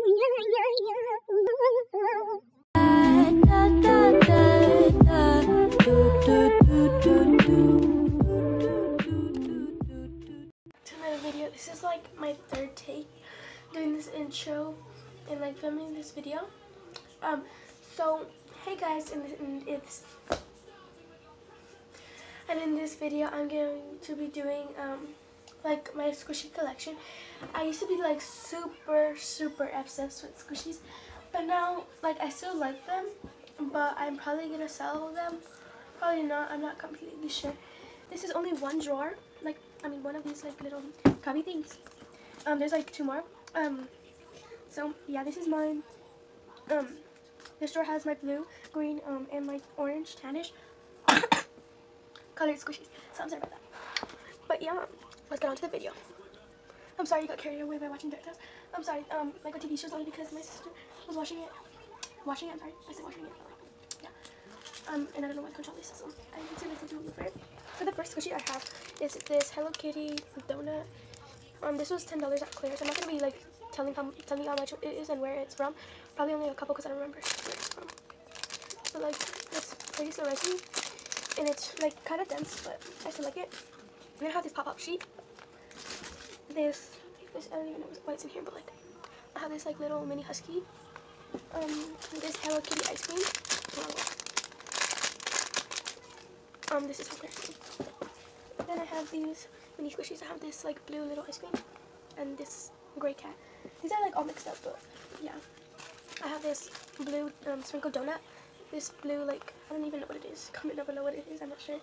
Another video. This is like my third take doing this intro and like filming this video. So hey guys, in this video I'm going to be doing like my squishy collection. I used to be like super obsessed with squishies, but now like I still like them, but I'm probably gonna sell them. Probably not, I'm not completely sure. This is only one drawer, like one of these like little cubby things. There's like two more. So yeah, this is mine. This drawer has my blue, green, and like orange, tannish colored squishies. So I'm sorry about that. But yeah, let's get on to the video. I'm sorry you got carried away by watching DuckTales. I'm sorry, like a TV show's only because my sister was watching it. I'm sorry, I said watching it. Yeah. And I don't know what control this is, so I need to listen to it for it. So the first squishy I have is this Hello Kitty donut. This was $10 at Claire's. I'm not gonna be like telling you how much it is and where it's from. Probably only a couple because I don't remember where it's from. But like it's pretty fluorescent and it's like kind of dense, but I still like it. I'm gonna have this pop-up sheet. This I don't even know why it's in here, but like I have this like little mini husky. This Hello Kitty ice cream. This is from Claire's. Then I have these mini squishies. I have this like blue little ice cream and this gray cat. These are like all mixed up, but yeah. I have this blue sprinkled donut. This blue like I don't even know what it is. Comment down below what it is. I'm not sure.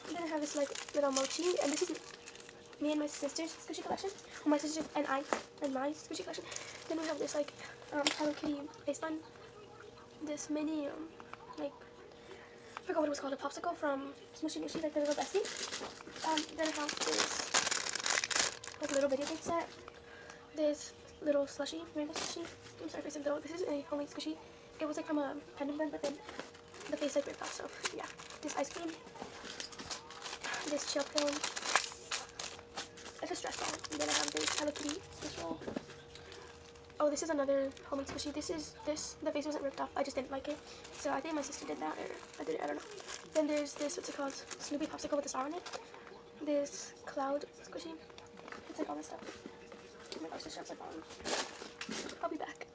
And then I have this like little mochi, and this is me and my sister's squishy collection. Or my sister and my squishy collection. Then we have this like Hello Kitty face bun. This mini like I forgot what it was called, a popsicle from Smushy Mushy, like the little bestie. Then I have this like little video game set. This little slushy, rainbow slushy. I'm sorry if I said little. This is a homemade squishy. It was like from a pendant bun, but then the face like ripped off. So yeah, this ice cream, this chill pill. It's a stress ball. And then I have this Hello Kitty Swiss roll. Oh, this is another homemade squishy. The face wasn't ripped off. I just didn't like it. So I think my sister did that, or I did it, I don't know. Then there's this, what's it called? Snoopy popsicle with a star on it. This cloud squishy. It's like all this stuff. Oh my gosh, this shelf's like on. I'll be back.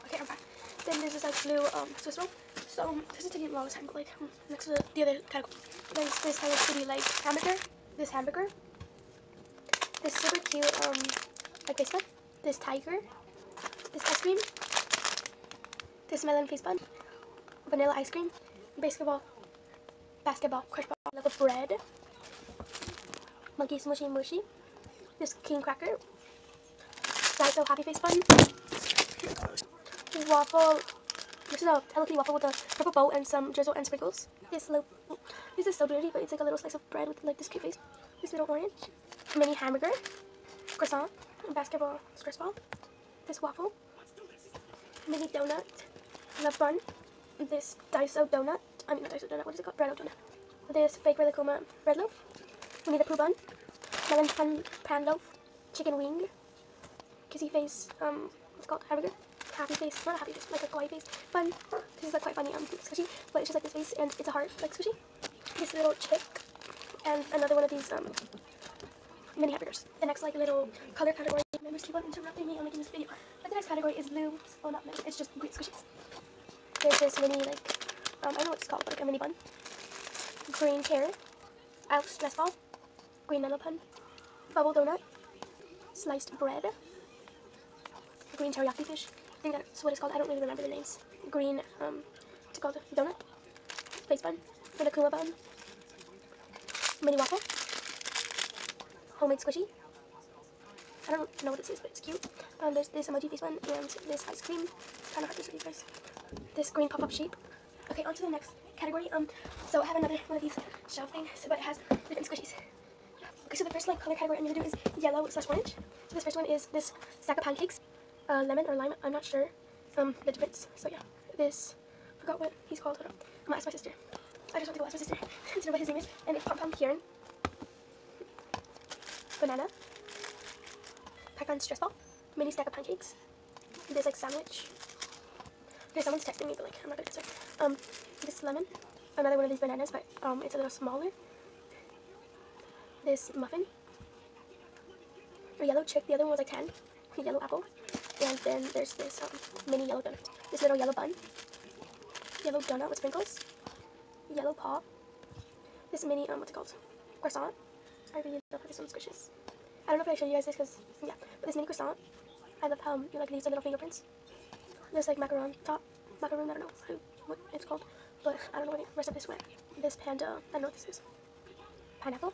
Okay, I'm back. Then there's this like blue Swiss roll. So this is taking a long time, but like next to the other category. There's this Hello Kitty like hamburger. This hamburger. This super cute like face bun. This tiger. This ice cream, this melon face bun, vanilla ice cream, basketball crush ball, like a bread, monkey smushy mushy, this king cracker, Daiso happy face bun, waffle. This is a Hello Kitty waffle with a purple bow and some drizzle and sprinkles. This is so dirty, but it's like a little slice of bread with like this cute face. This little orange, mini hamburger, croissant, basketball stress ball. This waffle, mini donut, love bun, this Daiso donut, not Daiso donut, what is it called? Breado donut. This fake Rilakkuma bread loaf, Winnie the Pooh bun, melon pan loaf, chicken wing, kissy face, what's it called? Hamburger, happy face, not a happy face, like a kawaii face bun. This is like quite funny, squishy, but it's just like this face and it's a heart, like squishy. This little chick, and another one of these mini hamburgers. The next like little color category. Members keep on interrupting me on making this video. But the next category is blue. Oh, not mini. It's just green squishies. There's this mini like I don't know what it's called, but like a mini bun. Green pear. Elf stress ball. Green melon bun. Bubble donut. Sliced bread. Green teriyaki fish. I think that's what it's called. I don't really remember the names. Green what's it called? Donut. Face bun. Rilakkuma bun. Mini waffle. Homemade squishy. I don't know what this is, but it's cute. There's this emoji face bun and this ice cream. Kind of hard to show you guys. This green pop-up sheep. Okay, on to the next category. So I have another one of these shelf things, but it has different squishies. Okay, so the first like color category I'm gonna do is yellow / orange. So this first one is this stack of pancakes, lemon or lime. I'm not sure the difference. So yeah, this forgot what he's called. Hold on. I'm gonna ask my sister. I just want to go ask my sister to know what his name is. And it's Pom Pom Kieran. Banana. Pac-Man stress ball. Mini stack of pancakes. This like sandwich. Okay, someone's texting me, but like I'm not gonna answer. This lemon. Another one of these bananas, but it's a little smaller. This muffin. A yellow chick. The other one was like 10. A yellow apple. And then there's this mini yellow donut. This little yellow bun. Yellow donut with sprinkles. Yellow paw. This mini what's it called? Croissant. I really love how this one squishes. I don't know if I show you guys this because yeah, but this mini croissant. I love how you like these little fingerprints. This like macaron top. Macaroon, I don't know what it's called, but I don't know what the rest of this went. This panda, I don't know what this is. Pineapple.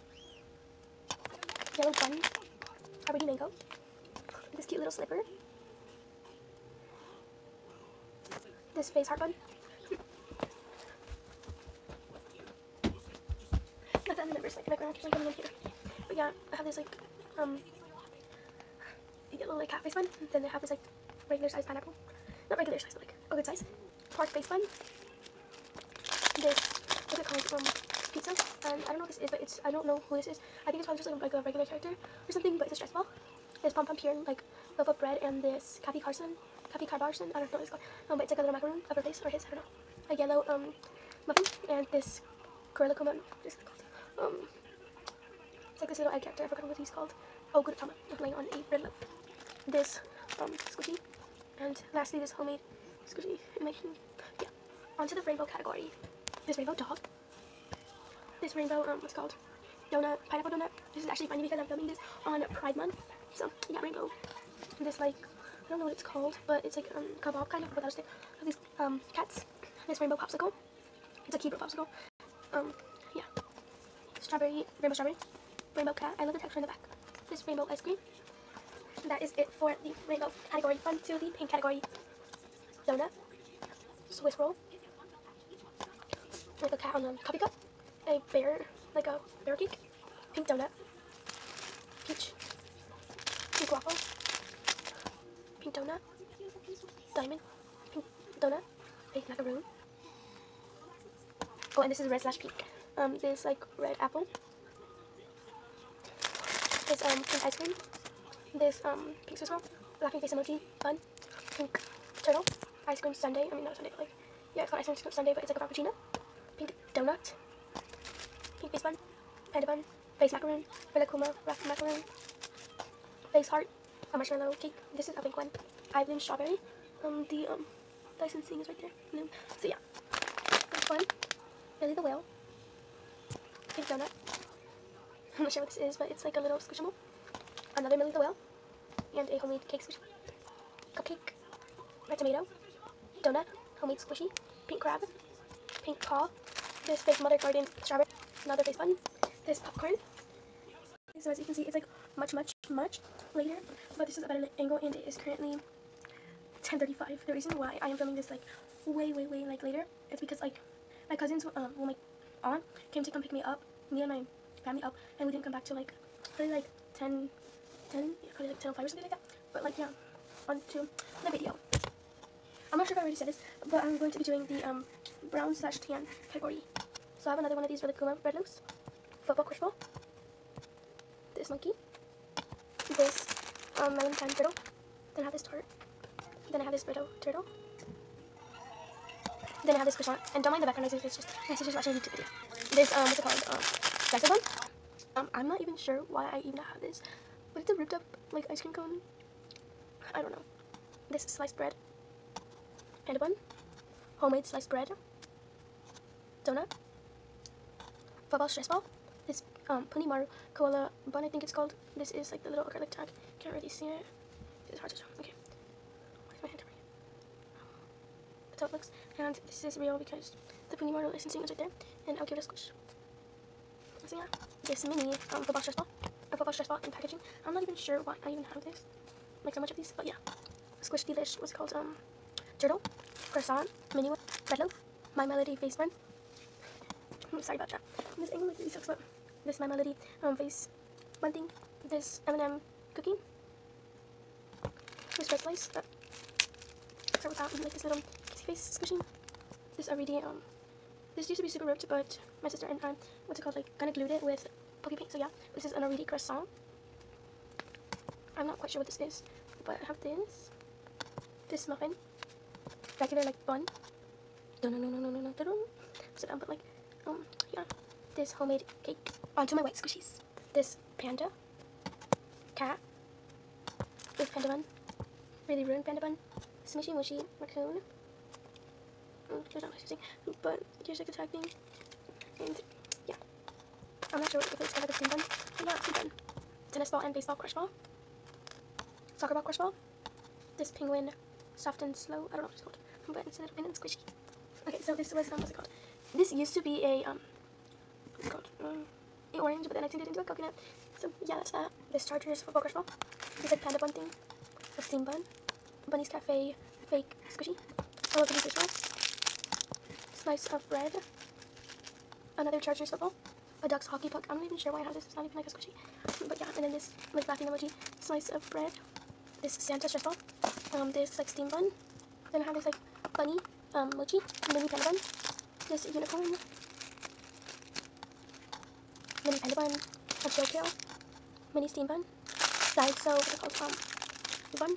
Yellow bun. Already mango. This cute little slipper. This face heart bun. My family members, like, my grandma keeps like coming in here. But yeah, I have this like, yellow like cat face bun. Then they have this like regular size pineapple. Not regular size, but like a good size. Pork face bun. This, what's it called? Pizza. And I don't know what this is, but it's, I don't know who this is. I think it's probably just like a regular character or something, but it's a stress ball. This pom pom pure, like loaf of bread, and this Kathy Carbarson, I don't know what it's called. But it's like a little macaroon of her face, or his, I don't know. A yellow muffin, and this Gorilla Kuma, what is it called? It's like this little egg character, I forgot what he's called. Oh, Gudetama, laying on a bread loaf. This squishy, and lastly this homemade squishy animation. Yeah, onto the rainbow category. This rainbow dog. This rainbow what's it called? Donut, pineapple donut. This is actually funny because I'm filming this on Pride Month. So yeah, rainbow. This like, I don't know what it's called, but it's like kebab kind of without a stick. These cats. This rainbow popsicle. It's a Kebro popsicle. Yeah. Strawberry, rainbow strawberry. Rainbow cat. I love the texture in the back. This rainbow ice cream. That is it for the rainbow category. On to the pink category. Donut. Swiss roll. Like a cat on a coffee cup. A bear, like a bear cake. Pink donut. Peach. Pink waffle. Pink donut. Diamond. Pink donut. Pink macaroon. Oh, and this is red slash pink. This like red apple. This pink ice cream. This pink Swiss roll. Laughing face emoji. Bun. Pink turtle. Ice cream sundae. I mean not sundae, but like yeah, it's called ice cream sundae, but it's like a frappuccino. Pink donut. Pink face bun. Panda bun. Face macaroon. Gorilla Kuma. Rough macaroon. Face heart. A marshmallow cake. This is a pink one. Ivan strawberry. The licensing is right there. No. So yeah. This one. Billy the whale. Pink donut. I'm not sure what this is, but it's like a little squishable. Another Millie the whale. And a homemade cake squishy. Cupcake. Red tomato. Donut. Homemade squishy. Pink crab. Pink paw. This fake Mother Garden strawberry. Another face bun. This popcorn. So as you can see, it's like much later. But this is a better angle, and it is currently 10:35. The reason why I am filming this like way like later is because like my cousins, well my aunt came to come pick me up, me and my family up, and we didn't come back till like probably like 10, yeah, probably like 10:05 or something like that. But like yeah, on to the video. I'm not sure if I already said this, but I'm going to be doing the brown slash tan category. So I have another one of these Gorilla Kuma bread loaves, football crush ball, this monkey, this melon pan turtle, then I have this tart, then I have this burrito turtle, then I have this croissant, and don't mind the background noise, it's just my sister's watching a YouTube video. This what's it called, daiso bun. I'm not even sure why I even have this, but it's a ripped up like ice cream cone. I don't know. This sliced bread, panda bun, homemade sliced bread, donut, football stress ball, this Punimaru koala bun, I think it's called. This is like the little acrylic tag. Can't really see it. It's hard to show. Okay. Where's my hand covering it? That's how it looks. And this is real because the Punimaru licensing is right there. And I'll give it a squish. So yeah, this mini football stress ball. A football stress ball in packaging. I'm not even sure why I even have this. Like so much of these, but yeah. Squish delish. What's it called? Turtle, croissant, mini one, red loaf, My Melody face bun. Sorry about that. This angle like really sucks, but this My Melody face bun thing. This M&M cookie. This red slice. Start without like this little kissy face squishing. This already this used to be super ripped, but my sister and I, what's it called, like kind of glued it with Poke Paint. So yeah, this is an already croissant. I'm not quite sure what this is, but I have this. this muffin, regular like bun. So but like yeah, this homemade cake onto my white squishies. This panda, cat, this panda bun, really ruined panda bun, smushy mushy raccoon. Here's not interesting, but here's like a tag thing, and yeah, I'm not sure if it's kind of like a steam bun, but yeah, steam bun. Tennis ball and baseball crush ball, soccer ball crush ball. This penguin, soft and slow. I don't know what it's called, but instead of and squishy. Okay, so this was what's it called? This used to be a what's it called? A orange, but then I turned it into a coconut. So yeah, that's that. This Chargers football crush ball. This like panda bun thing, a steam bun, Bunny's Cafe fake squishy. I love these visual. Slice of bread. Another Chargers football. A Ducks hockey puck. I'm not even sure why I have this. It's not even like a squishy. But yeah, and then this like laughing emoji. Slice of bread. This Santa stress ball. This like steam bun. Then I have this like bunny mochi mini panda bun. This unicorn mini panda bun. A chill tail mini steam bun. Daiso what's it called? Bun.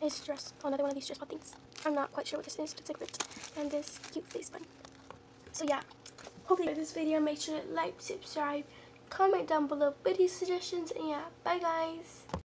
A stress. Oh, another one of these stress ball things. I'm not quite sure what this is, but it's like ripped. And this cute face bun. So yeah. Hopefully you like this video. Make sure to like, subscribe, comment down below with these suggestions, and yeah, bye guys.